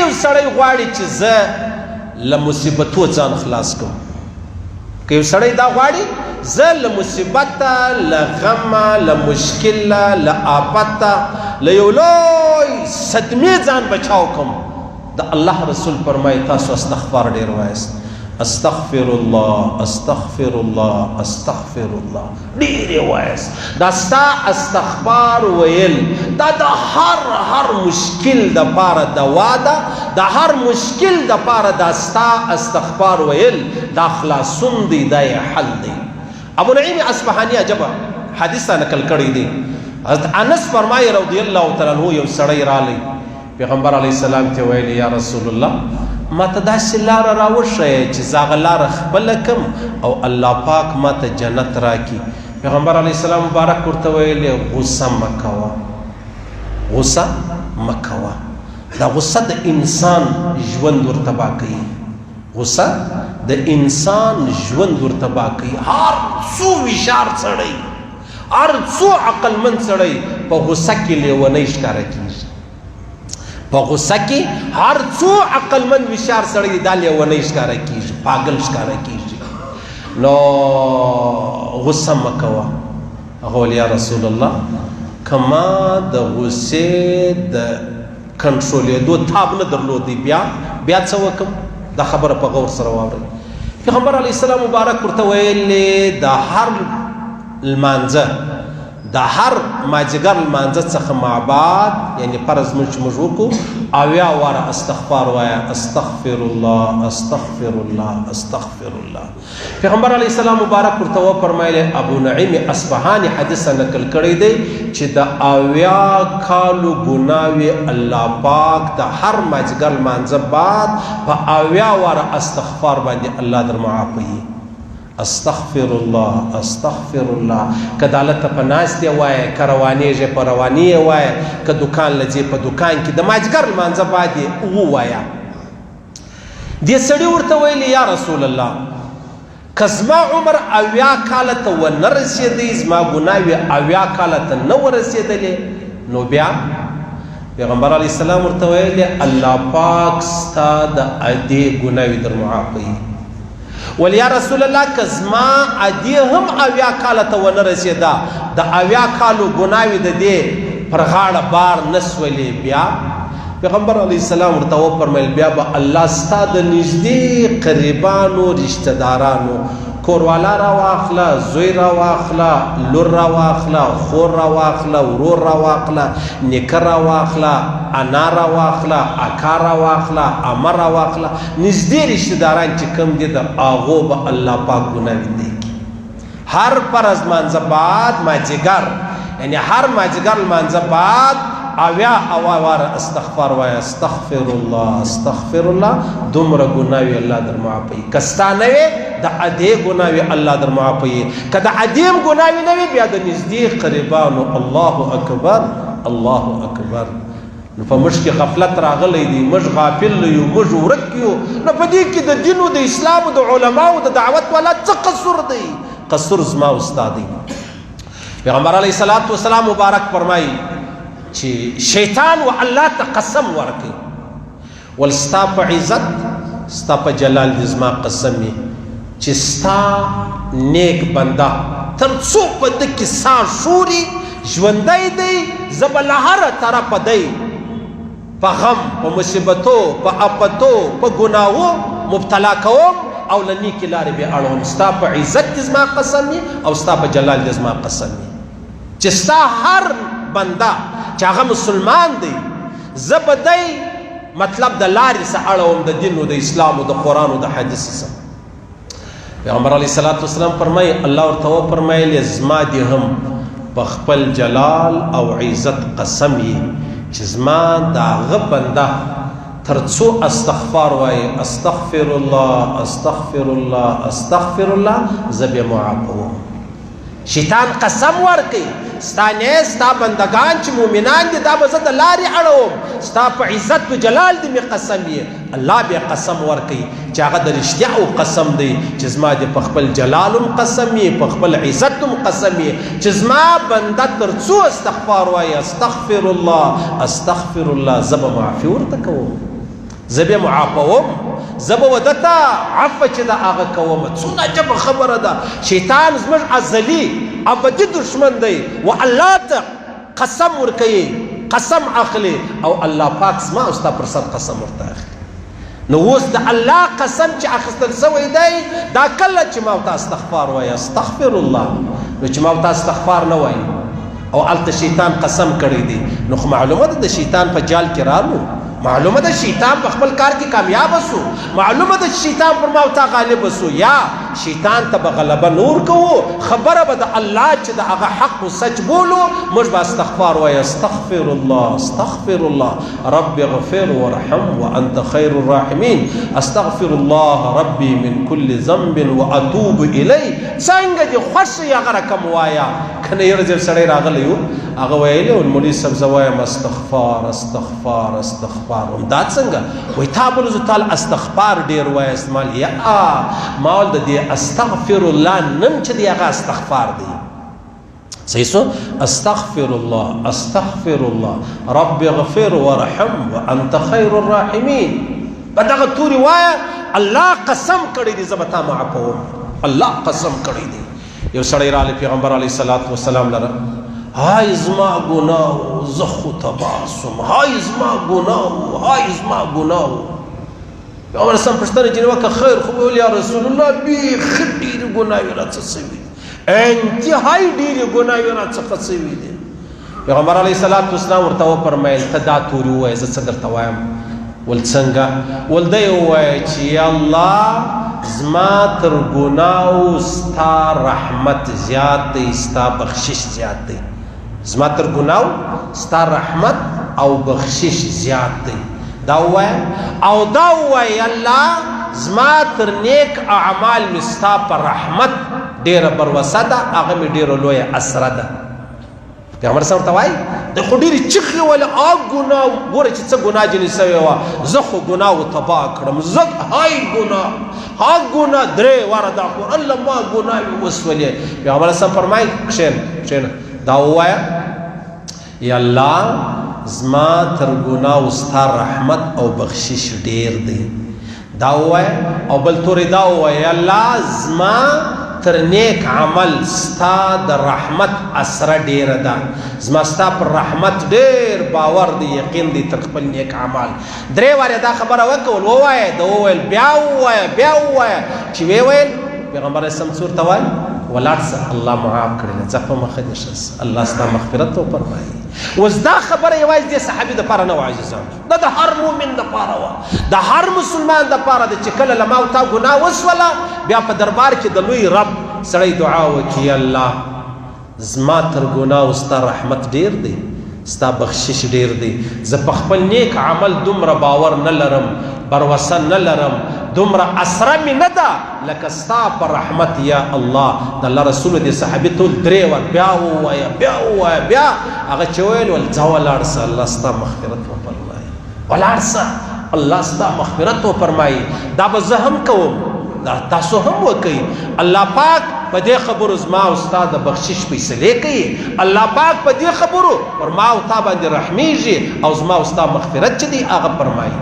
یو سړی غواړي چې زه له مصیبتو ځان خلاص کړم، که یو سړی دا غواړي زه له مصیبته، له غمه، له مشکله، له آفته، له یو لوی صدمې ځان بچاو کړم، د الله رسول فرمایي تاسو استغفار ډېر وایاست. استغفر الله استغفر الله استغفر الله ډېر وایاست. دا ستا استغفار ویل دا د هر مشکل دپاره دوا ده، د هر مشکل دپاره دا ستا استغفار ویل دا خلاصون دی، دا یې حل دی. ابو نعیم اصفهاني عجبه حدیث نقل کړی دی. حضرت انس فرمایي رضی الله تعالی عنہ یو سړی رالی پیغمبر علیه السلام ته ویل یا رسول الله ما ته داسې لاره راوښیه چې زه هغه لاره خپله کم او الله پاک ما ته جنت راکړي. پیغمبر علیه السلام مبارک ورته ویلې غصه مه کوه، غصه مه کوه. دا غصه د انسان ژوند ورتباه کوي، غصه د انسان ژوند ورتباه کوي. هر څو هوښیار سړی، هر څو عقلمند سړی په غصه کې لیونی ښکاره کېږي، په غصه کې هر څو عقلمند هوښیار سړی دا لیونی ښکاره کېږي، پاگل ښکاره کېږي. نو غصه مه کوه. هغه ویل یا رسول الله که ما د غصې د کنټرولېدو تاب نه درلودی بیا څه وکړم؟ دا خبره په غور سره واورئ. پیغمبر علیه السلام مبارک ورته ویلې د هر لمانځه، د هر ماجګر لمانځه څخه معباد یعنی فرض موږ چې موږ وکړو 80 واره استغفار وایه، استغفر الله استغفر الله استغفر الله. پیغمبر علیه السلام مبارک ورته وفرمایل ابو نعیم اصفهاني حدیث نقل کړی دی چې د 80 کالو ګناوې الله پاک د هر ماجګر لمانځه بعد په 80 واره استغفار باندې الله در معافوي. استغفر الله استغفر الله. که دالته په ناستې وایه، که روانېږې په رواني یې وایه، که دکان له ځې په دکان کې د ماجګر لمانځه بعد یې ووایه. دې سړي ورته ویلې یا رسول الله که زما عمر 80 کاله ته ونه رسېدی، زما ګناوې 80 کاله ته نه ورسېدلې، نو بیا پیغمبر علیه السلام ورته ویلې الله پاک ستا د ادې ګناوې در معافوي. ول یا رسول الله که زما ادې هم 80 کاله ته ونه رسېده، د 80 کالو ګناوې د دې پر غاړه بار نه سولې، بیا پیغمبر علیه السلام ورته وفرمیل بیا به الله ستا د نږدې قریبانو، رشته دارانو، کوروالا را واخله، زوی را واخله، لور را واخله، خور را واخله، ورور را واخله، نیکه را واخله، انا را واخله، اکا را واخله، عمه را واخله، نږدې رشته داران چې کوم دي د هغو به الله پاک ګناوې دی کړي. هر فرض لمانځه بعد ماجګر یعنی هر ماجګر لمانځه بعد 80 واره استغفار وایه، استغفر الله استغفر الله. دومره ګناوې الله در معافوي. که ستا نه وې د ادې ګناوې الله در معافوي، که د ادې هم ګناوې نه وې بیا د نږدې قریبانو الله اکبر الله اکبر. نو په موږ کې غفلت راغلی دی، موږ غافل یو، موږ ورک یو. نو په دې کې د دین او د اسلام او د علماو د دعوت والا څه قصور دی؟ قصور زما او ستا دی. پیغمبر علیه الصلاة والسلام مبارک فرمایي چې شیطان و الله ته قسم ورکړي، ول ستا په عزت ستا په جلال دې زما قسم وي چې ستا نیک بنده تر څو په ده کې ساه شوري ژوندی دی، زه به له هره طرفه دی په غم، په مصیبتو، په افتو، په ګناهو مبتلا کوم او له نیکې لارې بې اړوم. ستا په عزت دې زما قسم وي او ستا په جلال دې زما قسم وي چې ستا هر بنده چې هغه مسلمان دی زه به دی مطلب د لارې څه اړوم، د دین او د اسلام او د قرآن او د حدیث څه. پیغمبر علیه الصلاة والسلام فرمایي الله ورته وفرمایل زما دې هم په خپل جلال او عزت قسم یي چې زما د هغه بنده تر څو استغفار وایي استغفر الله استغفر الله استغفر الله زه بې معافوم. شیطان قسم ورکوي ستا نه ستا بندگان چې مؤمنان دي دا به زه د لارې اړوم، ستا په عزت و جلال دې مې قسم یې. الله بیا قسم ورکوي چې هغه د رښتیاو قسم دی چې زما دې په خپل جلال هم قسم یې، په خپل عزت هم قسم یې چې زما بنده تر څو استغفار وایي استغفر الله استغفر الله زه به معافي ورته کوم. زه به معافوم، زه به ودته عفو چې د هغه کوم. څومره عجبه خبره ده. شیطان زموږ ازلي ابدي دشمن دی و الله ته قسم ورکوي، قسم اخلي او الله پاک زما او ستا پر سر قسم ورته اخلي. نو اوس د الله قسم چې اخیستل سوی دی دا کله چې ما ورته استغفار وایي، استغفر الله، نو چې ما ورته استغفار نه وایي او هلته شیطان قسم کړی دی، نو خو معلومه ده د شیطان په جال کې رالو، معلومه ده شیطان په خپل کار کې کامیاب سو، معلومه ده شیطان پر ما ورته غالب سو. یا شیطان ته به غلبه نور کوو، خبره به د الله چې د هغه حق و سچ بولو، موږ به استغفار وایو، استغفر الله استغفر الله رب اغفر وارحم وانت خیر الراحمین، استغفر الله ربي من كل ذنب واتوب الی. څنګه دې خوښ یې هغه رقم وایه، کنه یو ځل سړی راغلی و هغه ویلی و مولوي صاحب زه وایم استغفار استغفار استغفار. دا څنګه وایي تا بولو زه تال استغفار ډېر وایست. مال یا ما ول د دې استغفر الله نن چې دی هغه استغفار دی. صحیح سو استغفر الله استغفر الله رب اغفر وارحم وانت خیر الراحمین. په دغه تورې وایه الله قسم کړی دی زه به تا معافوم، الله قسم کړی دی. یو سړی راغلی پیغمبر علیه الصلاة والسلام لره، های زما ګناه زه خو تباه سوم، های زما ګناه های زما ګناه. پیغمبر سم پوښتنه ځینې وکړه خیر خو ویل یا رسول الله بیخي ډېرې ګناهونه راڅه سوي دي، انتهایي ډېرې ګناهونه راڅخه سوي دي. پیغمبر علیه الصلاة والسلام ورته وفرمیل ته دا تورې ووایه زه څه درته وایم. ول څنګه؟ ول دی ووایه چې یا الله زما تر ګناهو ستا رحمت زیات دی، ستا بخشش زیات دی. زما تر ګناهو ستا رحمت او بخشش زیات دی. دا ووایه او دا ووایه الله زما تر نیک اعمال مې ستا په رحمت ډېره بروسه ده، هغه مې ډېره لویه اسره ده. پیغمبر صاحب ورته وایي د خو ډېرې چیغې ولې ګناه ګوره چې څه ګناه جنې سوې وه، زه خو ګناه تباه کړم، زه های ګناه ها ګناه درې واره دا خو الله ما ګناهې وسولې. پیغمبر صاحب فرمایي کښېنه کښېنه دا ووایه یا الله زما تر ګناهو ستا رحمت او بخشش ډېر دی. دا ووایه او بل تورې دا ووایه یا الله زما تر نیک عمل ستا د رحمت اسره ډېره ده، زما ستا پر رحمت ډېر باور دی، یقین دی تر خپل نیک عمل. درې وارې دا خبره وکول ووایه د وویل بیا ووایه بیا ووایه چې ویې ویل پیغمبر اسلام څه ورته وایي ولاړ شه الله معاف کړی ځه په مخه دې شه الله ستا مغفرت وفرمایي. اوس دا خبره یوازې دې صحابي دپاره نه وه عزیزانو، دا د هر مؤمن دپاره وه، د هر مسلمان دپاره ده چې کله له ما او تا ګناه وسوله بیا په دربار کې د لوی رب سړی دعا وکړي الله زما تر ګناهو ستا رحمت ډېر دی، ستا بخشش ډېر دی، زه په خپل نیک عمل دومره باور نه لرم، بروسه نه لرم، دومره اسره مې نه ده لکه ستا په رحمت یا الله. د الله رسول دې صحابي ټول درې وار بیا ووایه بیا ووایه بیا هغه چې ویل ول ځه ولاړ شه الله ستا مغفرت وفرمایي، ولاړ شه الله ستا مغفرت وفرمایي. دا به زه هم کوم، دا تاسو هم وکئ. الله پاک په دې خبرو زما او ستا د بخشش فیصلې کوي، الله پاک په دې خبرو پر ما او تا باندې رحمیږي او زما او ستا مغفرت چې دی هغه فرمایي.